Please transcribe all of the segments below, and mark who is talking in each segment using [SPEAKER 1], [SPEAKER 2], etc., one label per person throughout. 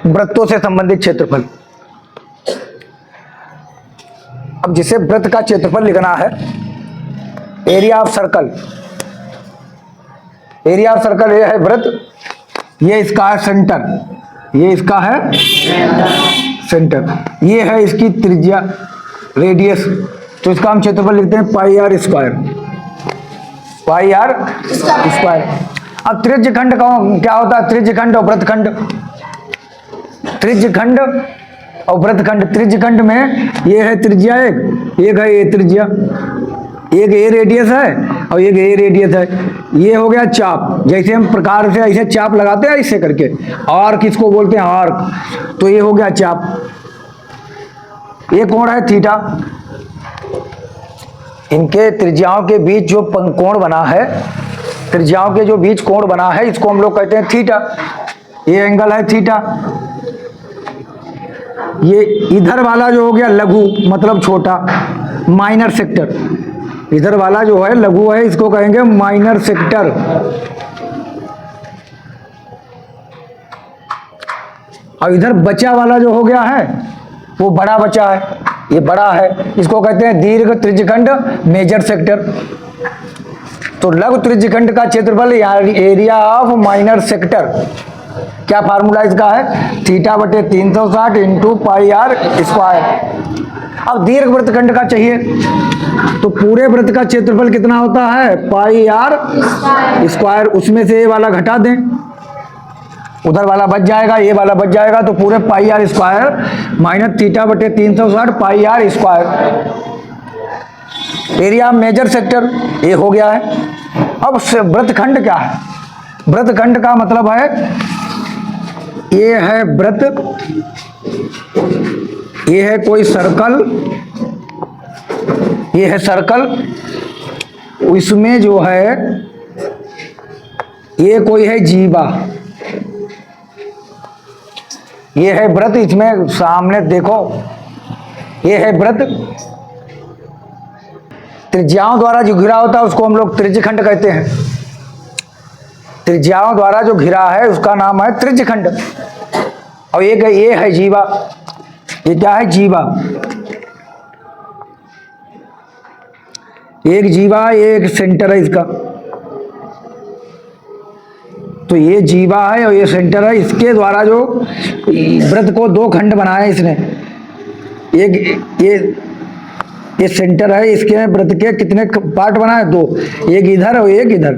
[SPEAKER 1] वृत्तों से संबंधित क्षेत्रफल। अब जिसे वृत्त का क्षेत्रफल लिखना है, area of circle, area of circle ये है वृत्त, ये इसका है सेंटर, ये इसका है सेंटर, ये है इसकी त्रिज्या रेडियस, तो इसका हम क्षेत्रफल लिखते हैं pi r square, pi r square. अब त्रिज्य खंड का क्या होता है? त्रिज्य खंड और वृत्तखंड, त्रिज्य खंड और वृत्तखंड। त्रिज्य खंड में ये है त्रिज्या एक है ये त्रिज्या, एक ए रेडियस है और एक ए रेडियस है। ये हो गया चाप, जैसे हम प्रकार से ऐसे चाप लगाते हैं ऐसे करके, आर्क इसको बोलते हैं आर्क, तो ये हो गया चाप। ये कोण है थीटा, इनके त्रिज्याओं के बीच जो कोण बना है, त्रिज्याओं के जो बीच कोण बना है, इसको हम लोग कहते हैं थीटा, ये एंगल है थीटा। ये इधर वाला जो हो गया लघु मतलब छोटा, माइनर सेक्टर, इधर वाला जो है लघु है, इसको कहेंगे माइनर सेक्टर। और इधर बचा वाला जो हो गया है वो बड़ा बचा है, ये बड़ा है, इसको कहते हैं दीर्घ त्रिज्यखंड मेजर सेक्टर। तो लघु त्रिज्यखंड का क्षेत्रफल एरिया ऑफ माइनर सेक्टर, क्या फार्मूला इसका है? थीटा बटे 360 इंटू पाई आर स्क्वायर। अब दीर्घ वृत्तखंड का चाहिए, तो पूरे वृत्त का क्षेत्रफल कितना होता है? पाई आर स्क्वायर, उसमें से ये वाला घटा दें, उधर वाला बच जाएगा, ये वाला बच जाएगा, तो पूरे pi r square minus theta बटे 360 pi r square. Area major sector ये हो गया है। अब वृत्तखंड क्या है? वृत्तखंड का मतलब है ये है वृत्त, ये है कोई सर्कल, ये है सर्कल, इसमें जो है ये कोई है जीवा, ये है वृत्त, इसमें सामने देखो ये है वृत्त, त्रिज्याओं द्वारा जो घिरा होता है उसको हम लोग त्रिज्यखंड कहते हैं। त्रिज्याओं द्वारा जो घिरा है उसका नाम है त्रिज्यखंड। और ये है जीवा, ये क्या है? जीवा, एक जीवा, एक सेंटर है इसका, तो ये जीवा है और ये सेंटर है। इसके द्वारा जो वृत्त को दो खंड बनाए इसने, एक ये सेंटर है, इसके वृत्त के कितने पार्ट बनाए? दो, एक इधर और एक इधर,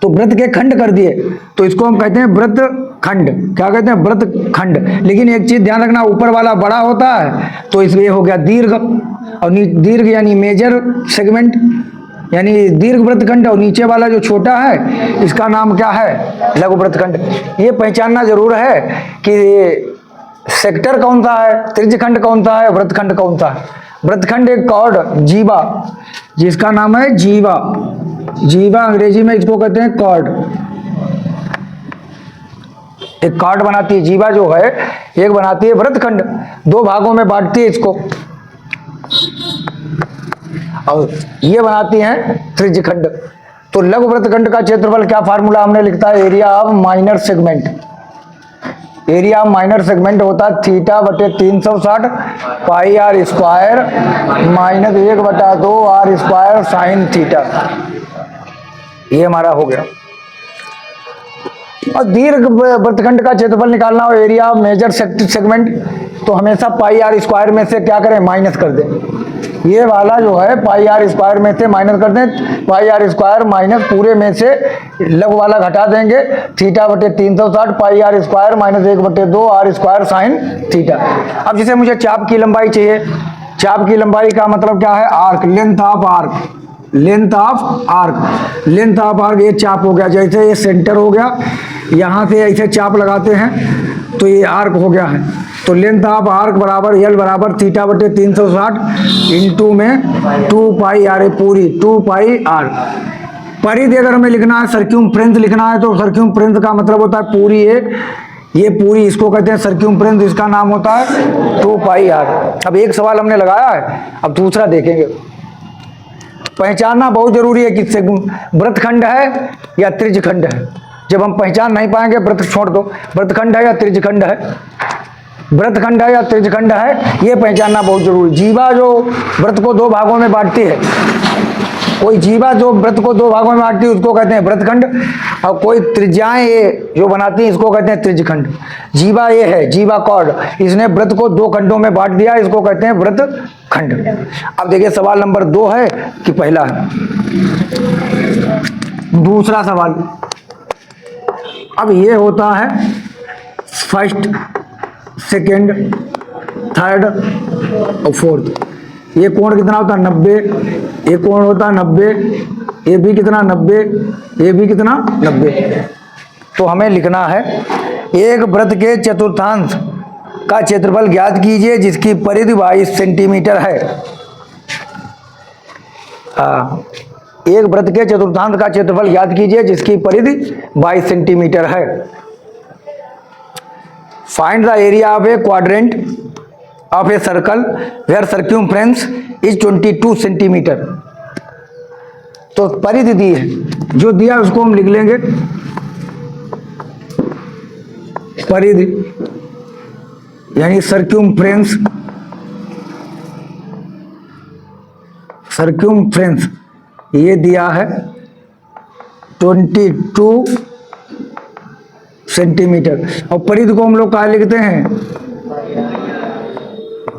[SPEAKER 1] तो वृत्त के खंड कर दिए, तो इसको हम कहते हैं वृत्त खंड। क्या कहते हैं? वृत्त खंड। लेकिन एक चीज ध्यान रखना, ऊपर वाला बड़ा होता है तो इसलिए हो गया दीर्घ, और दीर्घ यानी मेजर सेगमेंट, यानी दीर्घ वृत्तखंड, और नीचे वाला जो छोटा है इसका नाम क्या है? लघु वृत्तखंड। ये पहचानना जरूर है कि सेक्टर कौन सा है, त्रिज्यखंड कौन सा है, वृत्तखंड कौन सा है। वृत्तखंड एक कॉर्ड, जीवा, जिसका नाम है जीवा, जीवा अंग्रेजी में इसको कहते हैं कॉर्ड, एक कॉर्ड बनाती है जीवा जो है, एक बनाती है वृत्तखंड, दो भागों में बांटती है इसको, और ये बनाती हैं त्रिज्यखंड। तो लघु वृत्तखंड का क्षेत्रफल क्या फार्मूला हमने लिखता है? Area of minor segment, area of minor segment होता है थीटा बटे 360 pi r square minus 1/2 r square sine theta. ये हमारा हो गया। और दीर्घ वृत्तखंड का क्षेत्रफल निकालना हो, एरिया ऑफ मेजर सेगमेंट, तो हमेशा पाई आर स्क्वायर में से क्या करें? माइनस कर दें। ये वाला जो है पाई आर स्क्वायर में से माइनस कर दें, पाई आर स्क्वायर माइनस पूरे में से लघु वाला घटा देंगे, थीटा बटे 360 pi r square minus 1/2 r square sine theta. अब जैसे मुझे चाप की लंबाई चाहिए, चाप की लंबाई का मतलब क्या है? Arc, length of arc, length of arc, length of arc, ये चाप हो गया। जैसे ये सेंटर हो गया, यहाँ से ऐसे चाप लगाते हैं तो ये आर्क हो गया है। तो लेंथ ऑफ आर्क बराबर एल बराबर थीटा बटे 360 इंटू में 2 पाई आर, पूरी 2 पाई आर। परिधि अगर हमें लिखना है, सर्क्यूमफ्रेंस लिखना है, तो सर्क्यूमफ्रेंस का मतलब होता है पूरी ये पूरी, इसको कहते हैं सर्क्यूमफ्रेंस, इसका नाम होता है 2 पाई आर। अब एक सवाल हमने लगाया है, अब दूसरा देखेंगे। पहचानना बहुत जरूरी है कि वृत्तखंड है या त्रिज्यखंड है। जब हम पहचान नहीं पाएंगे वृत्त छोड़ दो, वृत्तखंड है या त्रिज्यखंड है, वृत्तखंड है या त्रिज्यखंड है, ये पहचानना बहुत जरूरी। जीवा जो वृत्त को दो भागों में बांटती है, कोई जीवा जो वृत्त को दो भागों में बांटती है उसको कहते हैं वृत्तखंड, और कोई त्रिज्याएं ये जो बनाती हैं इसको कहते हैं त्रिज्यखंड। जीवा ये है, जीवा कॉर्ड, इसने वृत्त को दो खंडों में बांट दिया, इसको कहते हैं वृत्तखंड। अब देखिए सवाल नंबर 2 है कि पहला है। दूसरा सवाल, अब ये होता है फर्स्ट, सेकेंड, थर्ड और फोर्थ। ये कोण कितना होता है 90, ये कोण होता है 90, ये भी कितना 90, ये भी कितना 90। तो हमें लिखना है एक वृत्त के चतुर्थांश का क्षेत्रफल ज्ञात कीजिए जिसकी परिधि 22 सेंटीमीटर है। एक वृत्त के चतुर्थांश का क्षेत्रफल ज्ञात कीजिए जिसकी परिधि 22 सेंटीमीटर है। Find the area of a quadrant of a circle where circumference is 22 centimetre. तो परिधि दी है, जो दिया उसको हम लिख लेंगे परिधि, यानी सर्क्यूम्फ्रेंस, सर्क्यूम्फ्रेंस ये दिया है 22 सेंटीमीटर। और परिधि को हम लोग कहाँ लिखते हैं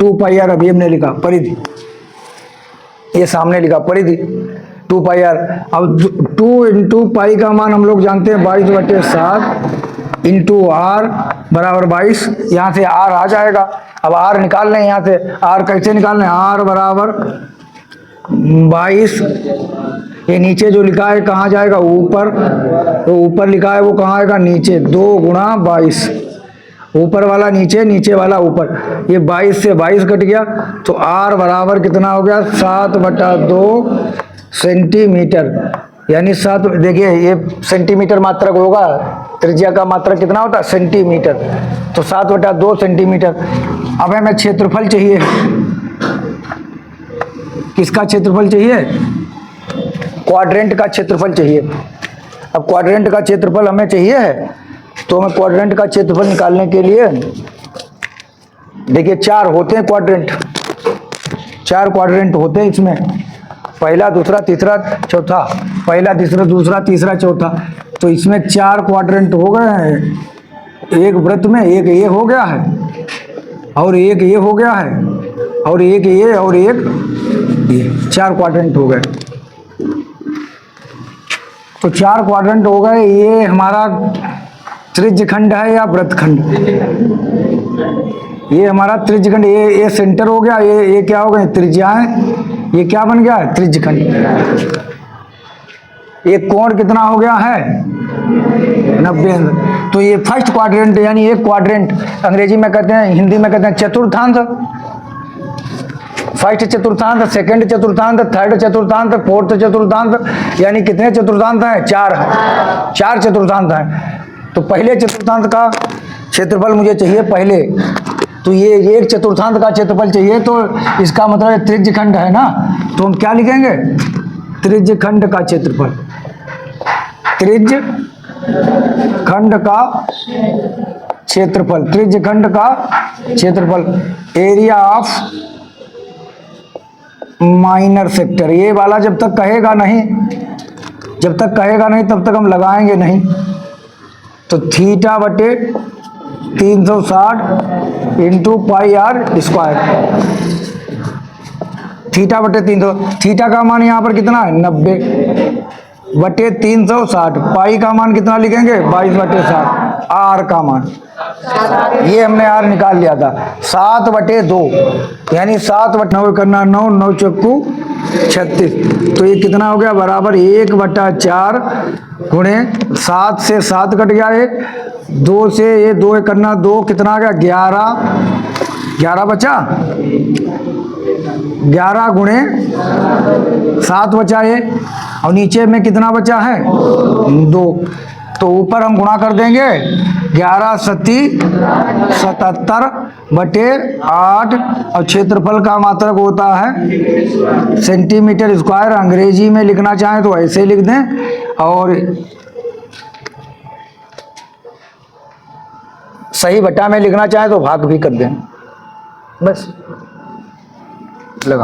[SPEAKER 1] 2 पाई आर। अभी हमने लिखा परिधि, ये सामने लिखा परिधि 2 पाई आर। अब 2 इंटू पाई का मान हम लोग जानते हैं 22/7 इंटू आर बराबर 22। यहाँ से आर आ जाएगा। अब आर निकाल लें, यहाँ से आर कैसे निकाल लें, आर बराबर 22, ये नीचे जो लिखा है कहाँ जाएगा ऊपर, तो ऊपर लिखा है वो कहाँ आएगा नीचे, 2 गुणा 22, ऊपर वाला नीचे, नीचे वाला ऊपर। ये 22 से 22 कट गया, तो आर बराबर कितना हो गया 7/2 सेंटीमीटर, यानी 7। देखिए ये सेंटीमीटर मात्रक होगा, त्रिज्या का मात्रक कितना होता है सेंटीमीटर, तो 7/2 सेंटीमीटर। अब हमें क्षेत्रफल चाहिए, किसका क्षेत्रफल चाहिए, क्वाड्रेंट का क्षेत्रफल चाहिए। अब क्वाड्रेंट का क्षेत्रफल हमें चाहिए है, तो हमें क्वाड्रेंट का क्षेत्रफल निकालने के लिए देखिए 4 होते हैं क्वाड्रेंट, 4 क्वाड्रेंट होते हैं इसमें, पहला, दूसरा, तीसरा, चौथा, पहला, तीसरा, दूसरा, तीसरा, चौथा। तो इसमें 4 क्वाड्रेंट हो गए हैं एक वृत्त में, एक ये हो गया है और एक ये हो गया है और एक ये और एक ये, 4 क्वाड्रेंट हो गए। तो 4 क्वाड्रेंट हो गए। ये हमारा त्रिज्यखंड है या वृत्तखंड, ये हमारा त्रिज्यखंड, ये सेंटर हो गया, ये क्या हो गए त्रिज्याएं, ये क्या बन गया है त्रिज्यखंड। ये कोण कितना हो गया है 90। तो ये फर्स्ट क्वाड्रेंट, यानी एक क्वाड्रेंट अंग्रेजी में कहते हैं, हिंदी में कहते हैं चतुर्थांश। फर्स्ट चतुर्थांश, सेकंड चतुर्थांश, थर्ड चतुर्थांश, फोर्थ चतुर्थांश, यानी कितने चतुर्थांश हैं 4 हैं, 4 चतुर्थांश हैं। तो पहले चतुर्थांश का क्षेत्रफल मुझे चाहिए पहले, तो ये एक चतुर्थांश का क्षेत्रफल चाहिए, तो इसका मतलब त्रिज्यखंड है ना, तो हम क्या लिखेंगे त्रिज्यखंड का क्षेत्रफल, त्रिज्यखंड का क्षेत्रफल, त्रिज्यखंड का क्षेत्रफल, एरिया ऑफ माइनर सेक्टर। ये वाला जब तक कहेगा नहीं, जब तक कहेगा नहीं तब तक हम लगाएंगे नहीं। तो थीटा बटे 360 into pi r square, theta बटे 300, थीटा का मान यहाँ पर कितना है 90 बटे 360, पाई का मान कितना लिखेंगे 22/60, आर का मान, ये हमने आर निकाल लिया था 7/2, यानी 7/9 करना 9, 9 चक्कू 36, तो ये कितना हो गया बराबर 1/4 गुणे 7 से 7 कट गया, एक 2 से ये 2 करना 2, कितना आ गया 11 बचा, 11 गुणे 7 बचा ये, और नीचे में कितना बचा है 2, तो ऊपर हम गुणा कर देंगे 11 सत्ती 77 बटे 8, और क्षेत्रफल का मात्रक होता है सेंटीमीटर स्क्वायर। अंग्रेजी में लिखना चाहें तो ऐसे लिख दें, और सही बटा में लिखना चाहें तो भाग भी कर दें, बस लगा।